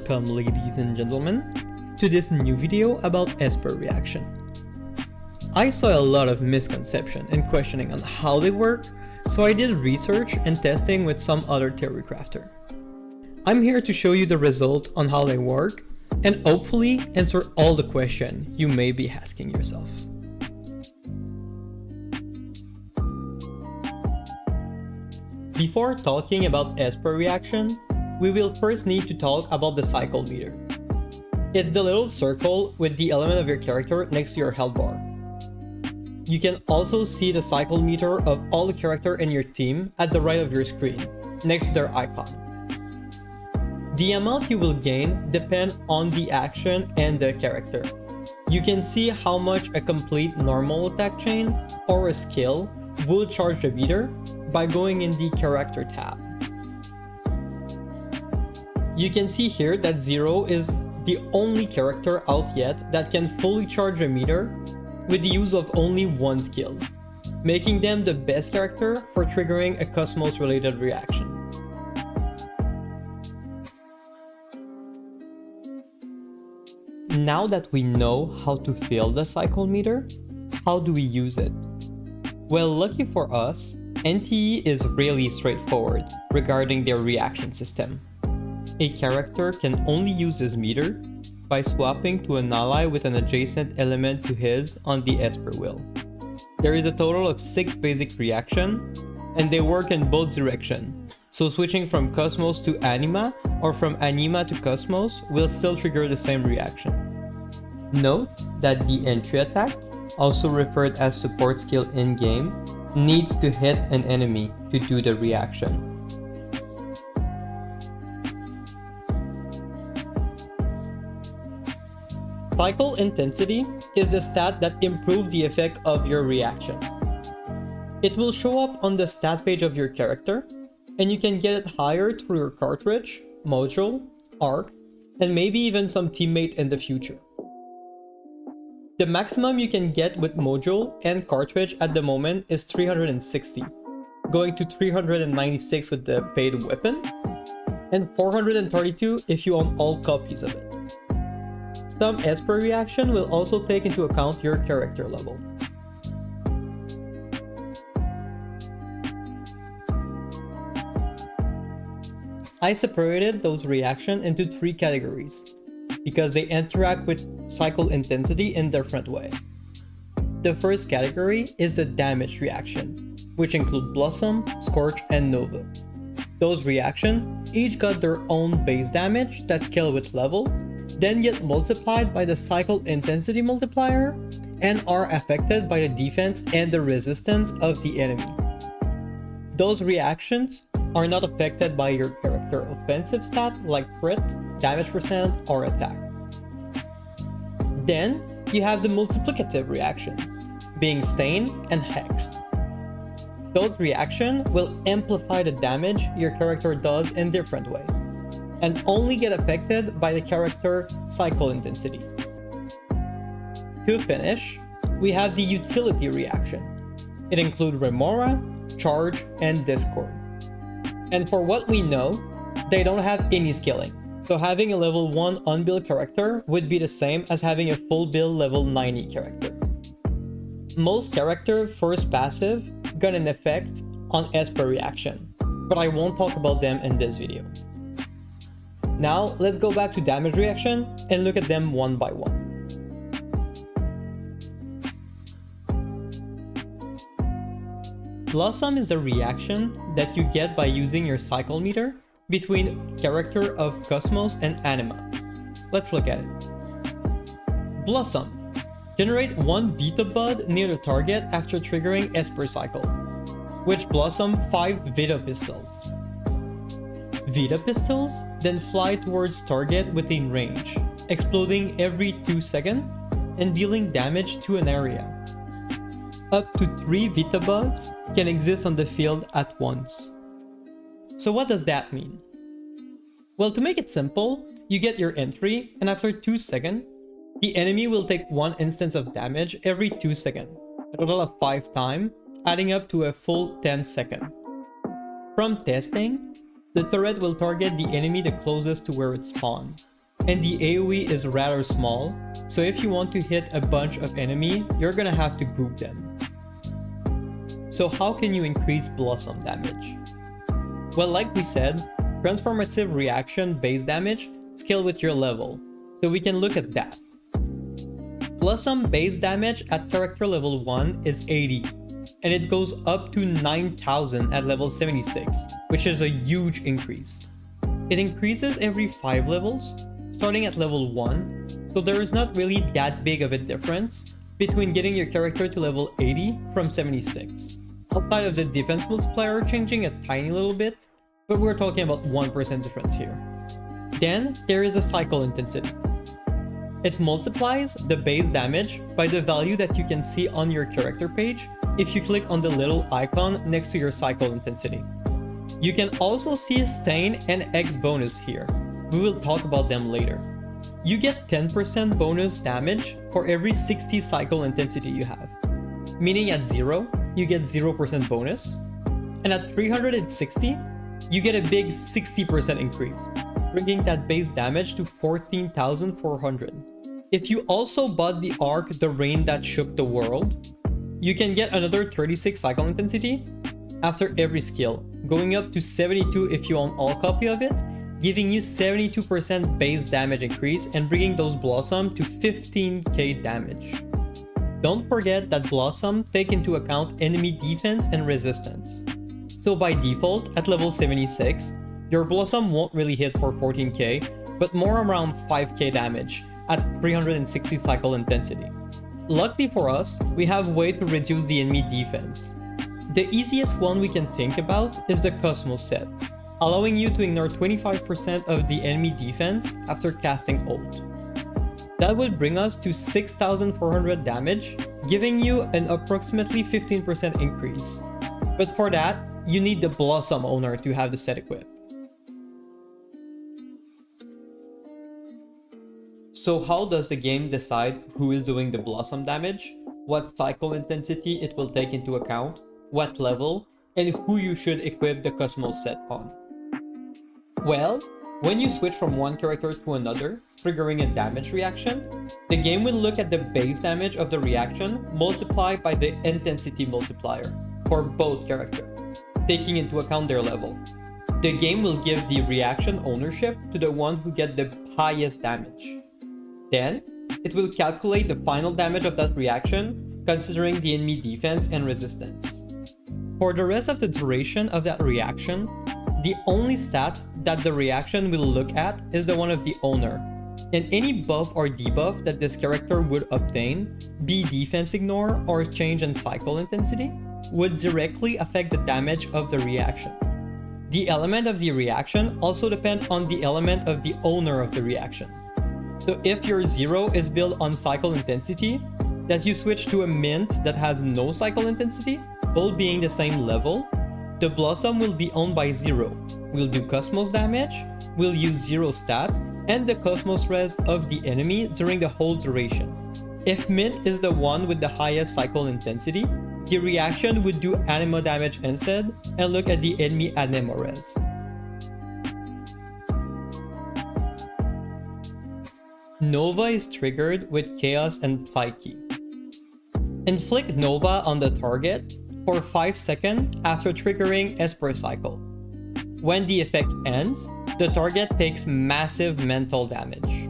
Welcome, ladies and gentlemen, to this new video about Esper reaction. I saw a lot of misconception and questioning on how they work, so I did research and testing with some other theorycrafter. I'm here to show you the result on how they work and hopefully answer all the questions you may be asking yourself. Before talking about Esper reaction, we will first need to talk about the cycle meter. It's the little circle with the element of your character next to your health bar. You can also see the cycle meter of all the characters in your team at the right of your screen, next to their icon. The amount you will gain depends on the action and the character. You can see how much a complete normal attack chain or a skill will charge the meter by going in the character tab. You can see here that 0 is the only character out yet that can fully charge a meter with the use of only one skill, making them the best character for triggering a Cosmos related reaction. Now that we know how to fill the cycle meter, how do we use it? Well, lucky for us, NTE is really straightforward regarding their reaction system. A character can only use his meter by swapping to an ally with an adjacent element to his on the Esper wheel. There is a total of 6 basic reactions, and they work in both directions, so switching from Cosmos to Anima or from Anima to Cosmos will still trigger the same reaction. Note that the entry attack, also referred as support skill in-game, needs to hit an enemy to do the reaction. Cycle intensity is the stat that improves the effect of your reaction. It will show up on the stat page of your character, and you can get it higher through your cartridge, module, arc, and maybe even some teammate in the future. The maximum you can get with module and cartridge at the moment is 360, going to 396 with the paid weapon, and 432 if you own all copies of it. Some Esper reaction will also take into account your character level. I separated those reactions into 3 categories, because they interact with cycle intensity in different way. The first category is the damage reaction, which include Blossom, Scorch, and Nova. Those reactions each got their own base damage that scale with level, then get multiplied by the cycle intensity multiplier, and are affected by the defense and the resistance of the enemy. Those reactions are not affected by your character offensive stat like crit, damage percent, or attack. Then you have the multiplicative reaction, being Stain and Hexed. Those reactions will amplify the damage your character does in different way, and only get affected by the character cycle intensity. To finish, we have the utility reaction. It includes Remora, Charge, and Discord. And for what we know, they don't have any scaling, so having a level 1 unbuild character would be the same as having a full build level 90 character. Most character first passive got an effect on Esper reaction, but I won't talk about them in this video. Now let's go back to damage reaction and look at them one by one. Blossom is the reaction that you get by using your cycle meter between character of Cosmos and Anima. Let's look at it. Blossom. Generate 1 Vita Bud near the target after triggering Esper cycle, which blossom 5 Vita Pistols. Vita Pistols then fly towards target within range, exploding every 2 seconds and dealing damage to an area. Up to 3 Vita Buds can exist on the field at once. So what does that mean? Well, to make it simple, you get your entry, and after 2 seconds, the enemy will take 1 instance of damage every 2 seconds, a total of 5 times, adding up to a full 10 seconds. From testing, the turret will target the enemy the closest to where it spawned, and the AoE is rather small, so if you want to hit a bunch of enemy, you're gonna have to group them. So how can you increase Blossom damage? Well, like we said, transformative reaction base damage scale with your level, so we can look at that. Blossom base damage at character level 1 is 80, and it goes up to 9000 at level 76, which is a huge increase. It increases every 5 levels, starting at level 1, so there is not really that big of a difference between getting your character to level 80 from 76. Outside of the defense multiplier changing a tiny little bit, but we're talking about 1% difference here. Then there is a cycle intensity. It multiplies the base damage by the value that you can see on your character page if you click on the little icon next to your cycle intensity. You can also see a stain and X bonus here. We will talk about them later. You get 10% bonus damage for every 60 cycle intensity you have. Meaning at 0, you get 0% bonus, and at 360, you get a big 60% increase, bringing that base damage to 14,400. If you also bought the arc The Rain That Shook the World, you can get another 36 cycle intensity after every skill, going up to 72 if you own all copy of it, giving you 72% base damage increase and bringing those Blossom to 15k damage. Don't forget that Blossom take into account enemy defense and resistance. So by default, at level 76, your Blossom won't really hit for 14k, but more around 5k damage at 360 cycle intensity. Luckily for us, we have a way to reduce the enemy defense. The easiest one we can think about is the Cosmos set, allowing you to ignore 25% of the enemy defense after casting ult. That would bring us to 6,400 damage, giving you an approximately 15% increase. But for that, you need the Blossom owner to have the set equipped. So how does the game decide who is doing the Blossom damage, what cycle intensity it will take into account, what level, and who you should equip the Cosmos set on? Well, when you switch from one character to another, triggering a damage reaction, the game will look at the base damage of the reaction multiplied by the intensity multiplier for both characters, taking into account their level. The game will give the reaction ownership to the one who gets the highest damage. Then, it will calculate the final damage of that reaction, considering the enemy defense and resistance. For the rest of the duration of that reaction, the only stat that the reaction will look at is the one of the owner, and any buff or debuff that this character would obtain, be defense ignore or change in cycle intensity, would directly affect the damage of the reaction. The element of the reaction also depends on the element of the owner of the reaction. So if your 0 is built on cycle intensity, that you switch to a mint that has no cycle intensity, both being the same level, the Blossom will be owned by 0, will do Cosmos damage, will use 0 stat, and the Cosmos res of the enemy during the whole duration. If mint is the one with the highest cycle intensity, the reaction would do anima damage instead and look at the enemy anima res. Nova is triggered with Chaos and Psyche. Inflict Nova on the target for 5 seconds after triggering Esper cycle. When the effect ends, the target takes massive mental damage.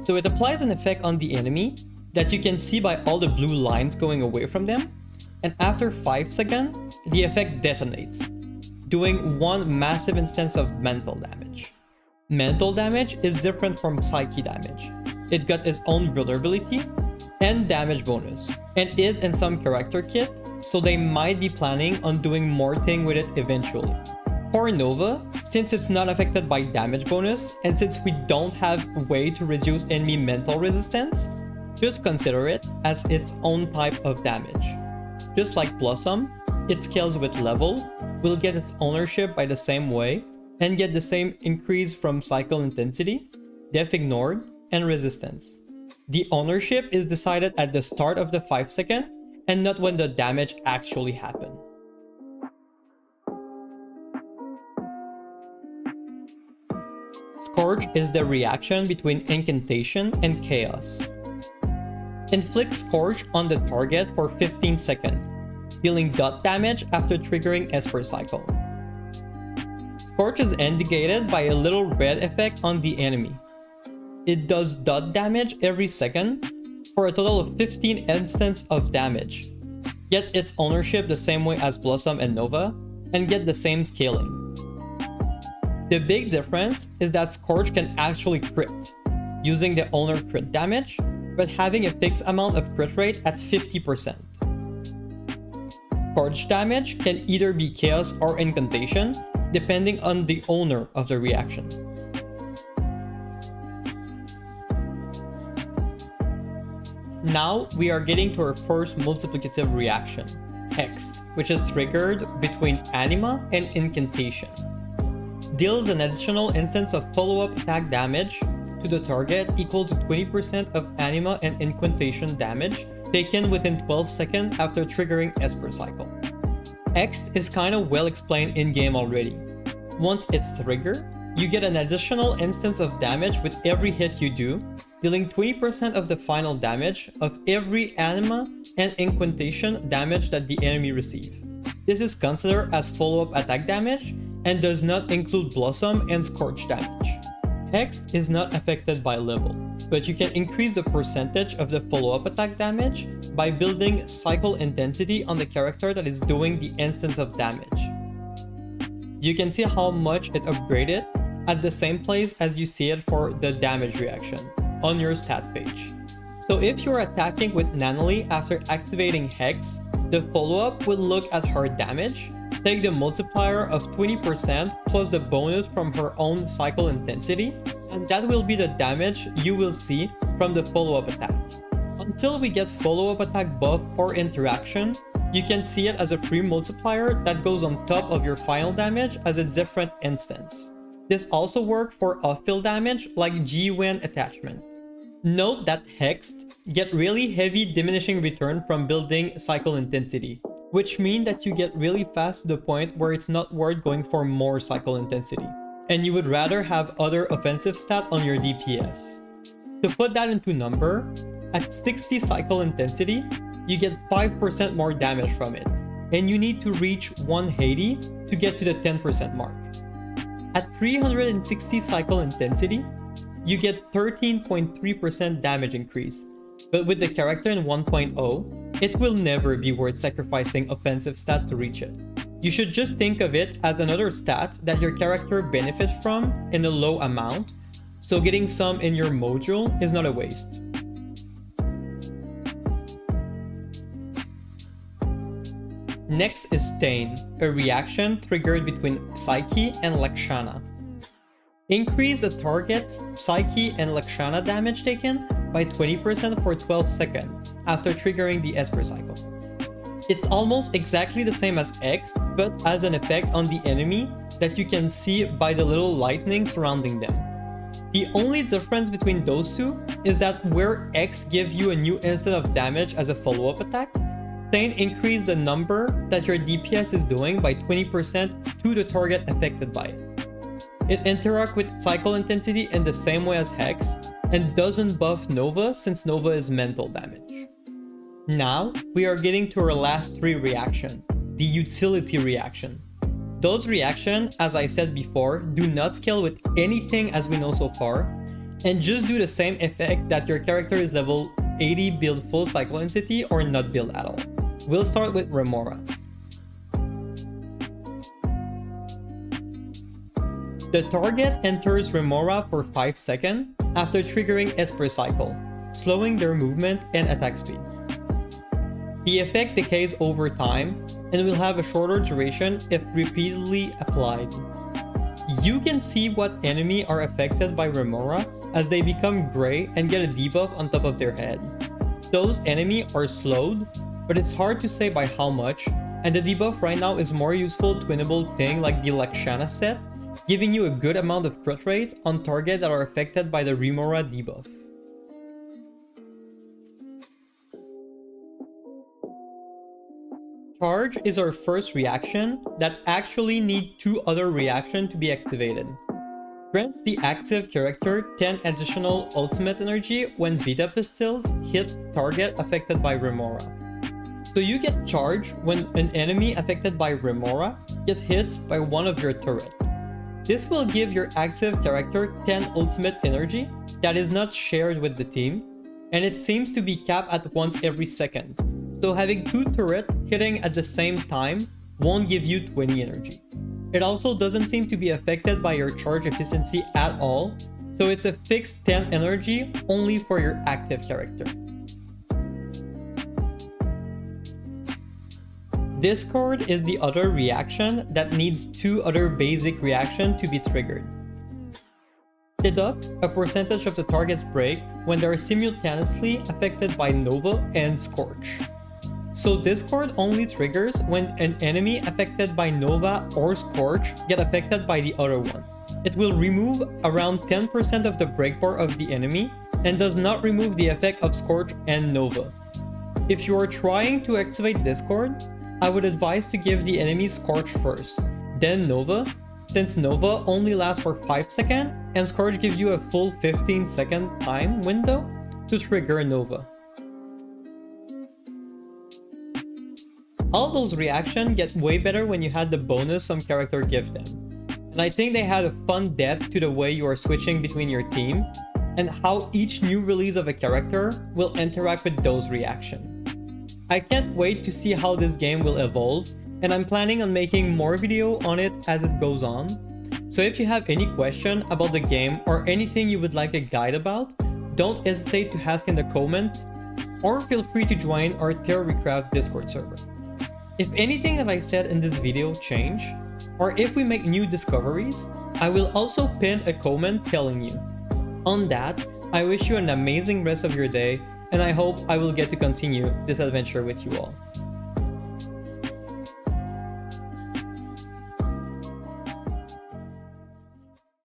So it applies an effect on the enemy that you can see by all the blue lines going away from them, and after 5 seconds, the effect detonates, doing one massive instance of mental damage. Mental damage is different from Psyche damage. It got its own vulnerability and damage bonus, and is in some character kit, so they might be planning on doing more thing with it eventually. For Nova, since it's not affected by damage bonus, and since we don't have a way to reduce enemy mental resistance, just consider it as its own type of damage. Just like Blossom, it scales with level, will get its ownership by the same way, and get the same increase from cycle intensity, def ignored, and resistance. The ownership is decided at the start of the 5 second, and not when the damage actually happened. Scorch is the reaction between Incantation and Chaos. Inflict Scorch on the target for 15 seconds, dealing dot damage after triggering Esper cycle. Scorch is indicated by a little red effect on the enemy. It does dot damage every second for a total of 15 instants of damage. Get its ownership the same way as Blossom and Nova, and get the same scaling. The big difference is that Scorch can actually crit, using the owner crit damage, but having a fixed amount of crit rate at 50%. Scorch damage can either be Chaos or Incantation, depending on the owner of the reaction. Now we are getting to our first multiplicative reaction, Hexed, which is triggered between Anima and Incantation. Deals an additional instance of follow-up attack damage to the target equal to 20% of Anima and Incantation damage taken within 12 seconds after triggering Esper cycle. Hexed is kinda well explained in-game already. Once it's triggered, you get an additional instance of damage with every hit you do, dealing 20% of the final damage of every Anima and Incantation damage that the enemy receives. This is considered as follow-up attack damage and does not include Blossom and Scorch damage. Hexed is not affected by level, but you can increase the percentage of the follow-up attack damage by building cycle intensity on the character that is doing the instance of damage. You can see how much it upgraded at the same place as you see it for the damage reaction on your stat page. So if you're attacking with Nanalie after activating Hex, the follow-up will look at her damage, take the multiplier of 20% plus the bonus from her own cycle intensity, and that will be the damage you will see from the follow-up attack. Until we get follow-up attack buff or interaction, you can see it as a free multiplier that goes on top of your final damage as a different instance. This also works for off-field damage like G-Wen attachment. Note that Hexed get really heavy diminishing return from building cycle intensity, which means that you get really fast to the point where it's not worth going for more cycle intensity, and you would rather have other offensive stat on your DPS. To put that into number, at 60 cycle intensity, you get 5% more damage from it, and you need to reach 180 to get to the 10% mark. At 360 cycle intensity, you get 13.3% damage increase, but with the character in 1.0, it will never be worth sacrificing offensive stat to reach it. You should just think of it as another stat that your character benefits from in a low amount, so getting some in your module is not a waste. Next is Stain, a reaction triggered between Psyche and Lakshana. Increase the target's Psyche and Lakshana damage taken by 20% for 12 seconds after triggering the Esper cycle. It's almost exactly the same as X, but has an effect on the enemy that you can see by the little lightning surrounding them. The only difference between those two is that where X gives you a new instant of damage as a follow-up attack, Stain increases the number that your DPS is doing by 20% to the target affected by it. It interacts with cycle intensity in the same way as Hex, and doesn't buff Nova since Nova is mental damage. Now, we are getting to our last three reactions, the utility reaction. Those reactions, as I said before, do not scale with anything as we know so far, and just do the same effect that your character is level 80 build full cycle intensity or not build at all. We'll start with Remora. The target enters Remora for 5 seconds after triggering Esper cycle, slowing their movement and attack speed. The effect decays over time and will have a shorter duration if repeatedly applied. You can see what enemy are affected by Remora as they become gray and get a debuff on top of their head. Those enemies are slowed, but it's hard to say by how much, and the debuff right now is more useful to enable things like the Lakshana set, giving you a good amount of crit rate on targets that are affected by the Remora debuff. Charge is our first reaction that actually needs two other reactions to be activated. grants the active character 10 additional ultimate energy when Vita Pistols hit target affected by Remora. So you get charged when an enemy affected by Remora gets hit by one of your turrets. This will give your active character 10 ultimate energy that is not shared with the team, and it seems to be capped at once every second. So having 2 turrets hitting at the same time won't give you 20 energy. It also doesn't seem to be affected by your charge efficiency at all, so it's a fixed 10 energy only for your active character. Discord is the other reaction that needs 2 other basic reactions to be triggered. Deduct a percentage of the target's break when they are simultaneously affected by Nova and Scorch. So Discord only triggers when an enemy affected by Nova or Scorch get affected by the other one. It will remove around 10% of the break bar of the enemy and does not remove the effect of Scorch and Nova. If you are trying to activate Discord, I would advise to give the enemy Scorch first, then Nova, since Nova only lasts for 5 seconds and Scorch gives you a full 15-second time window to trigger Nova. All those reactions get way better when you had the bonus some character give them. And I think they had a fun depth to the way you are switching between your team and how each new release of a character will interact with those reactions. I can't wait to see how this game will evolve, and I'm planning on making more video on it as it goes on. So if you have any question about the game or anything you would like a guide about, don't hesitate to ask in the comment, or feel free to join our theorycrafter Discord server. If anything that I said in this video change, or if we make new discoveries, I will also pin a comment telling you. On that, I wish you an amazing rest of your day, and I hope I will get to continue this adventure with you all.